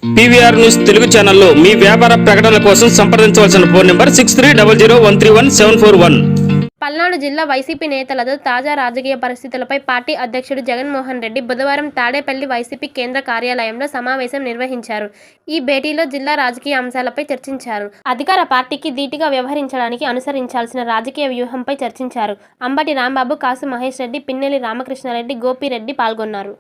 PVR news Telugu ఛానల్లో మీ వ్యాపార ప్రకటనల కోసం సంప్రదించవలసిన ఫోన్ నంబర్ 6300131741. పల్నాడు జిల్లా వైసీపీ నేతలతో తాజా రాజకీయ పరిస్థితులపై పార్టీ అధ్యక్షుడు జగన్మోహన్ రెడ్డి బుధవారం తాడేపల్లి వైసీపీ కేంద్ర కార్యాలయంలో సమావేశం నిర్వహించారు. ఈ భేటీలో జిల్లా రాజకీయ అంశాలపై చర్చించారు. అధికార పార్టీకి ధీటుగా వ్యవహరించడానికి అనుసరించాల్సిన రాజకీయ వ్యూహంపై చర్చించారు. అంబటి రాంబాబు, కాసు మహేష్ రెడ్డి, పిన్నెల్లి రామకృష్ణారెడ్డి, గోపిరెడ్డి పాల్గొన్నారు.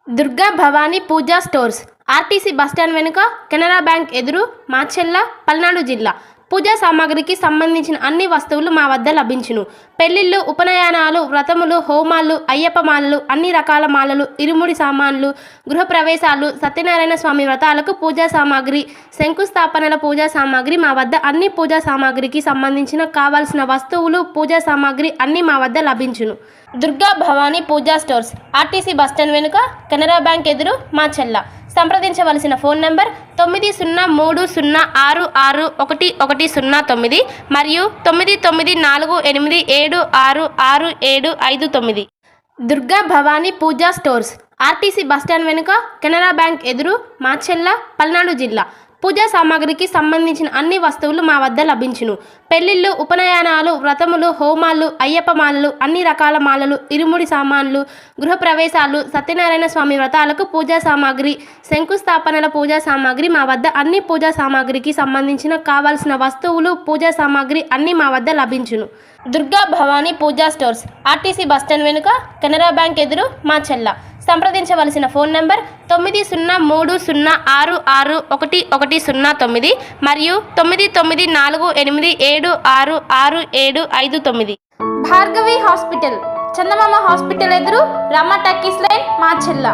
దుర్గా భవానీ పూజా స్టోర్స్, ఆర్టీసీ బస్టాండ్ వెనుక, కెనరా బ్యాంక్ ఎదురు, మాచెల్ల, పల్నాడు జిల్లా. పూజా సామాగ్రికి సంబంధించిన అన్ని వస్తువులు మా వద్ద లభించును. పెళ్లిళ్ళు, ఉపనయనాలు, వ్రతములు, హోమాలు, అయ్యప్ప మాలలు, అన్ని రకాల మాలలు, ఇరుముడి సామాన్లు, గృహప్రవేశాలు, సత్యనారాయణ స్వామి వ్రతాలకు పూజా సామాగ్రి, శంకుస్థాపనల పూజా సామాగ్రి మా వద్ద అన్ని పూజా సామాగ్రికి సంబంధించిన కావాల్సిన వస్తువులు, పూజా సామాగ్రి అన్ని మా వద్ద లభించును. దుర్గా భవానీ పూజా స్టోర్స్, ఆర్టీసీ బస్టాండ్ వెనుక, కెనరా బ్యాంక్ ఎదురు, మాచెల్ల. సంప్రదించవలసిన ఫోన్ నంబర్ 9030661109 మరియు 9948766759. దుర్గా భవానీ పూజా స్టోర్స్, ఆర్టీసీ బస్టాండ్ వెనుక, కెనరా బ్యాంక్ ఎదురు, మాచెల్ల, పల్నాడు జిల్లా. పూజా సామాగ్రికి సంబంధించిన అన్ని వస్తువులు మా వద్ద లభించును. పెళ్లిళ్ళు, ఉపనయనాలు, వ్రతములు, హోమాలు, అయ్యప్ప మాలలు, అన్ని రకాల మాలలు, ఇరుముడి సామాన్లు, గృహప్రవేశాలు, సత్యనారాయణ స్వామి వ్రతాలకు పూజా సామాగ్రి, శంకుస్థాపనల పూజా సామాగ్రి మా వద్ద అన్ని పూజా సామాగ్రికి సంబంధించిన కావాల్సిన వస్తువులు, పూజా సామాగ్రి అన్ని మా వద్ద లభించును. దుర్గా భవానీ పూజా స్టోర్స్, ఆర్టీసీ బస్టాండ్ వెనుక, కెనరా బ్యాంక్ ఎదురు, మాచెల్ల. సంప్రదించవలసిన ఫోన్ నంబర్ 9030661109 మరియు 9948766759. భార్గవి హాస్పిటల్, చందమామ హాస్పిటల్ ఎదురు, Rama talkies line, Macherla.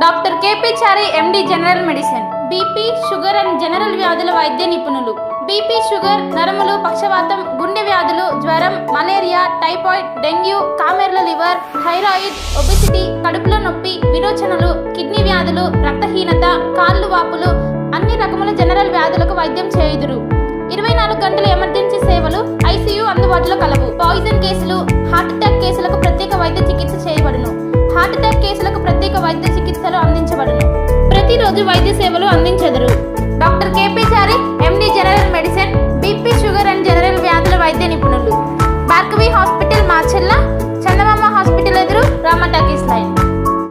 Doctor KP Chari, MD, general medicine. BP, sugar and general వ్యాధుల వైద్య నిపుణులు. బీపీ, షుగర్, నరములు, పక్షవాతం, గుండె వ్యాధులు, జ్వరం, మలేరియా, టైఫాయిడ్, డెంగ్యూ, కామెర్ల లివర్, థైరాయిడ్, ఒబెసిటీ, కడుపులో నొప్పి, విరోచనలు, కిడ్నీ వ్యాధులు, రక్తహీనత, కాళ్ళు వాపులు, అన్ని రకముల జనరల్ వ్యాధులకు వైద్యం చేయుదురు. 24 గంటల ఎమర్జెన్సీ సేవలు, ఐసీయూ అందుబాటులో కలవు. పాయిజన్ కేసులు, హార్ట్ అటాక్ కేసులకు ప్రత్యేక వైద్య చికిత్స చేయబడును. హార్ట్ అటాక్ కేసులకు ప్రత్యేక వైద్య చికిత్సలు అందించబడును. ప్రతిరోజు వైద్య సేవలు అందించెదరు. Doctor KP